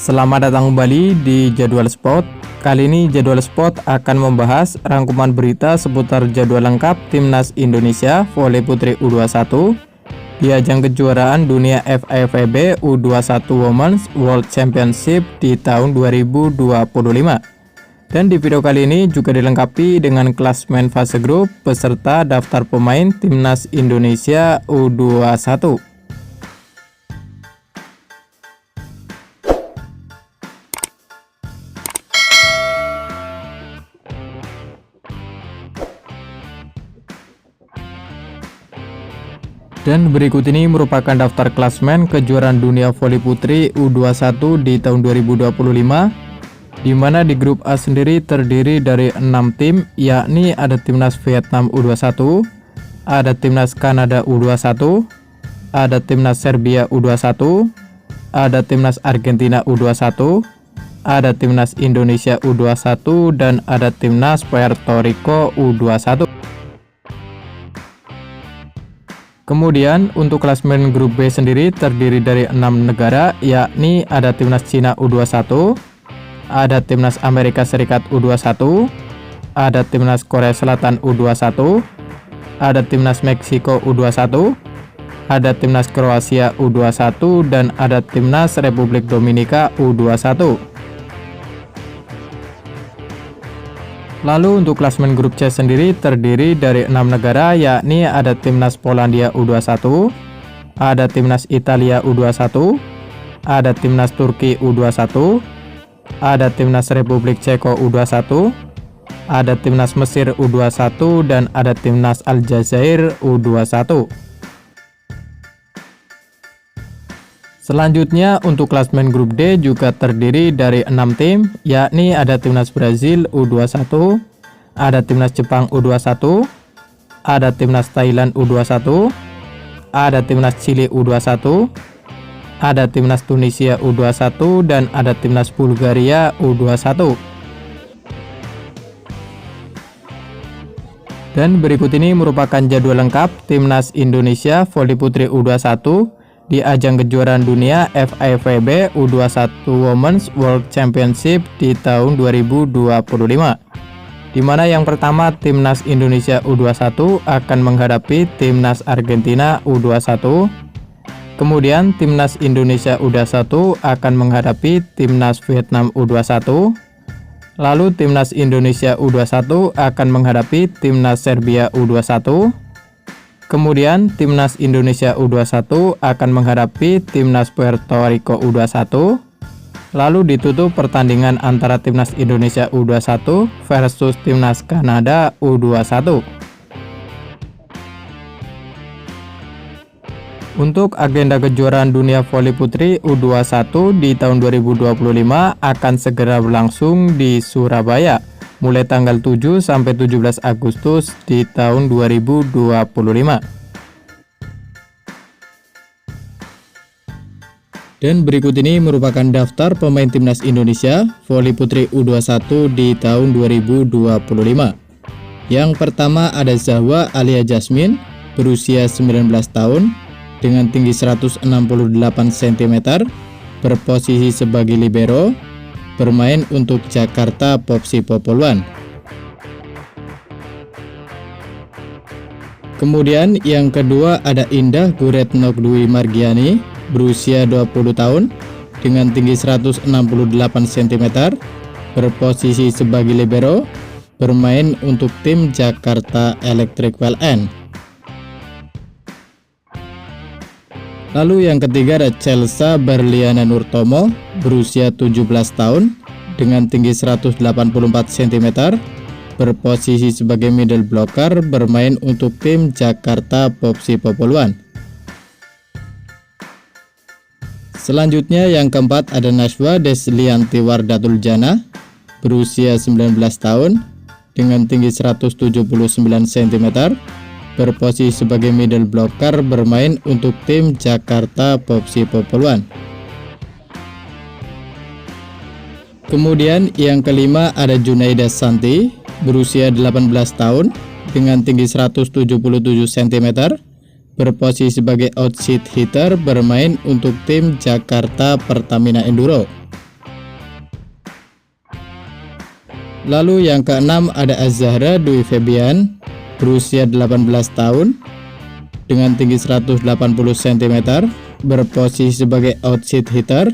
Selamat datang kembali di Jadwal Sport. Kali ini Jadwal Sport akan membahas rangkuman berita seputar jadwal lengkap Timnas Indonesia Voli Putri U21 di ajang kejuaraan dunia FIVB U21 Women's World Championship di tahun 2025. Dan di video kali ini juga dilengkapi dengan klasmen fase grup beserta daftar pemain Timnas Indonesia U21. Dan berikut ini merupakan daftar klasmen kejuaraan dunia voli putri U21 di tahun 2025, di mana di grup A sendiri terdiri dari 6 tim, yakni ada Timnas Vietnam U21, ada Timnas Kanada U21, ada Timnas Serbia U21, ada Timnas Argentina U21, ada Timnas Indonesia U21, dan ada Timnas Puerto Rico U21. Kemudian untuk klasmen grup B sendiri terdiri dari 6 negara, yakni ada Timnas Cina U21, ada Timnas Amerika Serikat U21, ada Timnas Korea Selatan U21, ada Timnas Meksiko U21, ada Timnas Kroasia U21, dan ada Timnas Republik Dominika U21. Lalu untuk klasmen grup C sendiri terdiri dari 6 negara, yakni ada Timnas Polandia U21, ada Timnas Italia U21, ada Timnas Turki U21, ada Timnas Republik Ceko U21, ada Timnas Mesir U21, dan ada Timnas Aljazair U21. Selanjutnya untuk klasmen grup D juga terdiri dari 6 tim, yakni ada Timnas Brazil U21, ada Timnas Jepang U21, ada Timnas Thailand U21, ada Timnas Chili U21, ada Timnas Tunisia U21, dan ada Timnas Bulgaria U21. Dan berikut ini merupakan jadwal lengkap Timnas Indonesia Voli Putri U21 di ajang kejuaraan dunia FIVB U21 Women's World Championship di tahun 2025, di mana yang pertama Timnas Indonesia U21 akan menghadapi Timnas Argentina U21, kemudian Timnas Indonesia U21 akan menghadapi Timnas Vietnam U21, lalu Timnas Indonesia U21 akan menghadapi Timnas Serbia U21, kemudian Timnas Indonesia U21 akan menghadapi Timnas Puerto Rico U21. Lalu ditutup pertandingan antara Timnas Indonesia U21 versus Timnas Kanada U21. Untuk agenda kejuaraan dunia voli putri U21 di tahun 2025 akan segera berlangsung di Surabaya mulai tanggal 7 sampai 17 Agustus di tahun 2025. Dan berikut ini merupakan daftar pemain Timnas Indonesia Voli Putri U21 di tahun 2025. Yang pertama ada Zahwa Alia Jasmine, berusia 19 tahun, dengan tinggi 168 cm, berposisi sebagai libero, bermain untuk Jakarta Popsi Popoluan. Kemudian yang kedua ada Indah Guretno Dwi Margiani, berusia 20 tahun, dengan tinggi 168 cm, berposisi sebagai libero, bermain untuk tim Jakarta Electric PLN. Lalu yang ketiga ada Chelsea Berliana Nurtomo, berusia 17 tahun, dengan tinggi 184 cm, berposisi sebagai middle blocker, bermain untuk tim Jakarta Popsi Popoluan. Selanjutnya yang keempat ada Nashwa Deslianti Wardatul Jana, berusia 19 tahun, dengan tinggi 179 cm, berposisi sebagai middle blocker, bermain untuk tim Jakarta Popsi Popoluan. Kemudian yang kelima ada Junaida Santi, berusia 18 tahun, dengan tinggi 177 cm, berposisi sebagai outside hitter, bermain untuk tim Jakarta Pertamina Enduro. Lalu yang keenam ada Az-Zahra Dwi Febian berusia 18 tahun dengan tinggi 180 cm, berposisi sebagai outside hitter,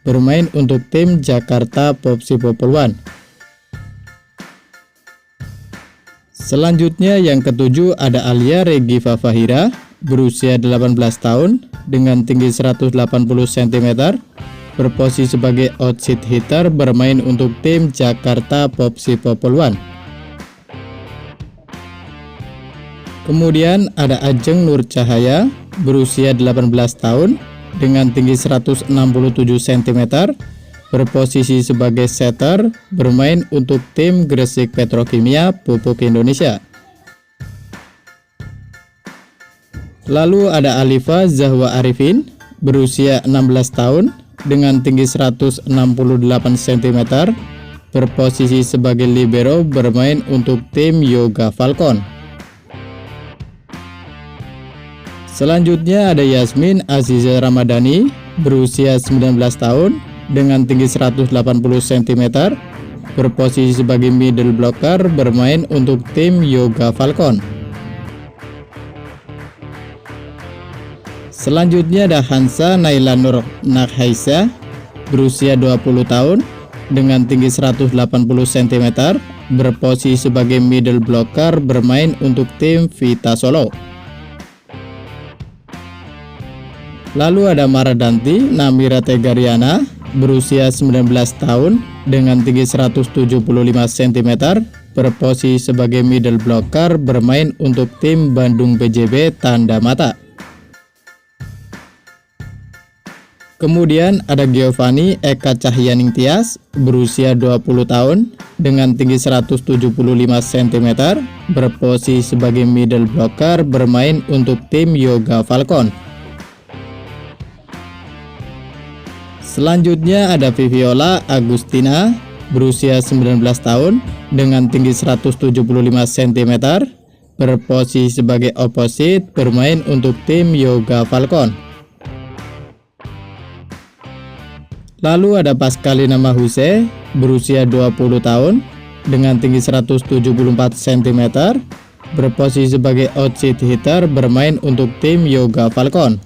bermain untuk tim Jakarta Popsi Populwan. Selanjutnya yang ketujuh ada Alia Regiva Fahira berusia 18 tahun dengan tinggi 180 cm, berposisi sebagai outside hitter, bermain untuk tim Jakarta Popsi Populwan. Kemudian ada Ajeng Nur Cahaya berusia 18 tahun dengan tinggi 167 cm, berposisi sebagai setter, bermain untuk tim Gresik Petrokimia Pupuk Indonesia. Lalu ada Alifa Zahwa Arifin berusia 16 tahun dengan tinggi 168 cm, berposisi sebagai libero, bermain untuk tim Yoga Falcon. Selanjutnya ada Yasmin Aziza Ramadhani berusia 19 tahun dengan tinggi 180 cm, berposisi sebagai middle blocker, bermain untuk tim Yoga Falcon. Selanjutnya ada Hansa Naila Nur Nakhaisa berusia 20 tahun dengan tinggi 180 cm, berposisi sebagai middle blocker, bermain untuk tim Vita Solo. Lalu ada Maradanti Namira Tegariana berusia 19 tahun dengan tinggi 175 cm, berposisi sebagai middle blocker, bermain untuk tim Bandung BJB Tanda Mata. Kemudian ada Giovanni Eka Cahyaning Tias berusia 20 tahun dengan tinggi 175 cm, berposisi sebagai middle blocker, bermain untuk tim Yoga Falcon. Selanjutnya ada Viviola Agustina berusia 19 tahun dengan tinggi 175 cm, berposisi sebagai opposite, bermain untuk tim Yoga Falcon. Lalu ada Pascalina Mahuse berusia 20 tahun dengan tinggi 174 cm, berposisi sebagai outside hitter, bermain untuk tim Yoga Falcon.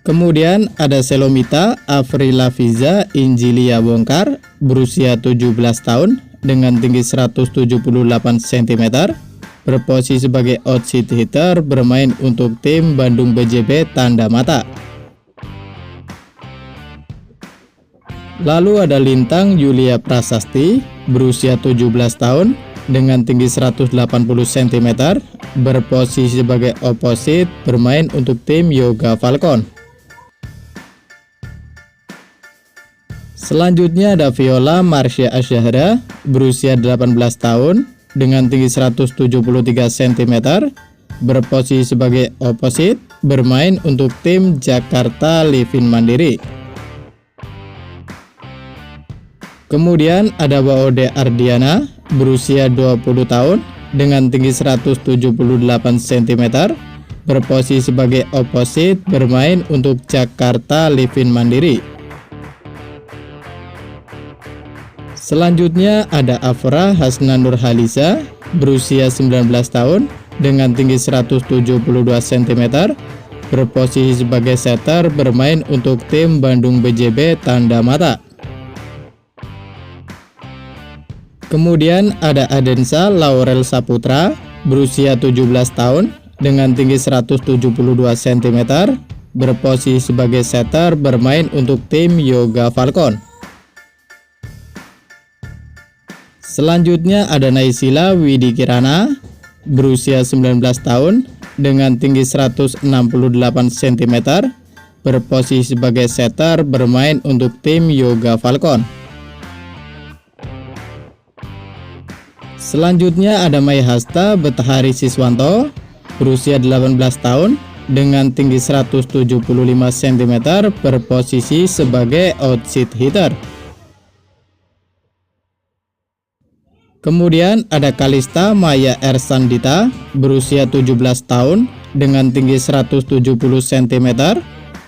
Kemudian ada Selomita Afrila Fiza Injilia Bongkar berusia 17 tahun dengan tinggi 178 cm, berposisi sebagai outside hitter, bermain untuk tim Bandung BJB Tanda Mata. Lalu ada Lintang Yulia Prasasti berusia 17 tahun dengan tinggi 180 cm, berposisi sebagai opposite, bermain untuk tim Yoga Falcon. Selanjutnya ada Viola Marsha Asyahra berusia 18 tahun dengan tinggi 173 cm, berposisi sebagai opposite, bermain untuk tim Jakarta Livin Mandiri. Kemudian ada Waode Ardiana berusia 20 tahun dengan tinggi 178 cm, berposisi sebagai opposite, bermain untuk Jakarta Livin Mandiri. Selanjutnya ada Afra Hasna Nurhalisa berusia 19 tahun dengan tinggi 172 cm, berposisi sebagai setter, bermain untuk tim Bandung BJB Tanda Mata. Kemudian ada Adensa Laurel Saputra berusia 17 tahun dengan tinggi 172 cm, berposisi sebagai setter, bermain untuk tim Yoga Falcon. Selanjutnya ada Naisila Widi Kirana berusia 19 tahun dengan tinggi 168 cm, berposisi sebagai setter, bermain untuk tim Yoga Falcon. Selanjutnya ada Mai Hasta Betahari Siswanto berusia 18 tahun dengan tinggi 175 cm, berposisi sebagai outside hitter. Kemudian ada Kalista Maya Ersandita berusia 17 tahun dengan tinggi 170 cm,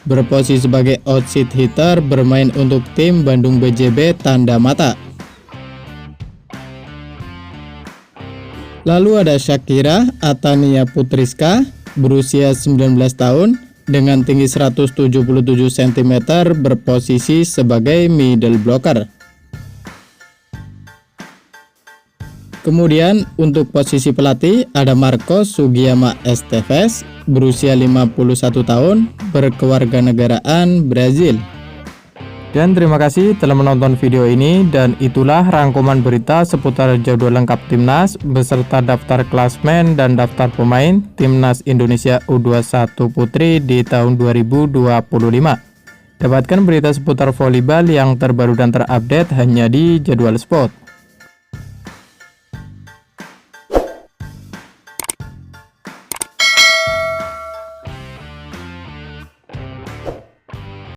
berposisi sebagai outside hitter, bermain untuk tim Bandung BJB Tanda Mata. Lalu ada Shakira Atania Putriska, berusia 19 tahun, dengan tinggi 177 cm, berposisi sebagai middle blocker. Kemudian untuk posisi pelatih ada Marcos Sugiyama Esteves, berusia 51 tahun, berkewarganegaraan Brazil. Dan terima kasih telah menonton video ini, dan itulah rangkuman berita seputar jadwal lengkap Timnas beserta daftar klasmen dan daftar pemain Timnas Indonesia U21 Putri di tahun 2025. Dapatkan berita seputar volleyball yang terbaru dan terupdate hanya di Jadwal Sport.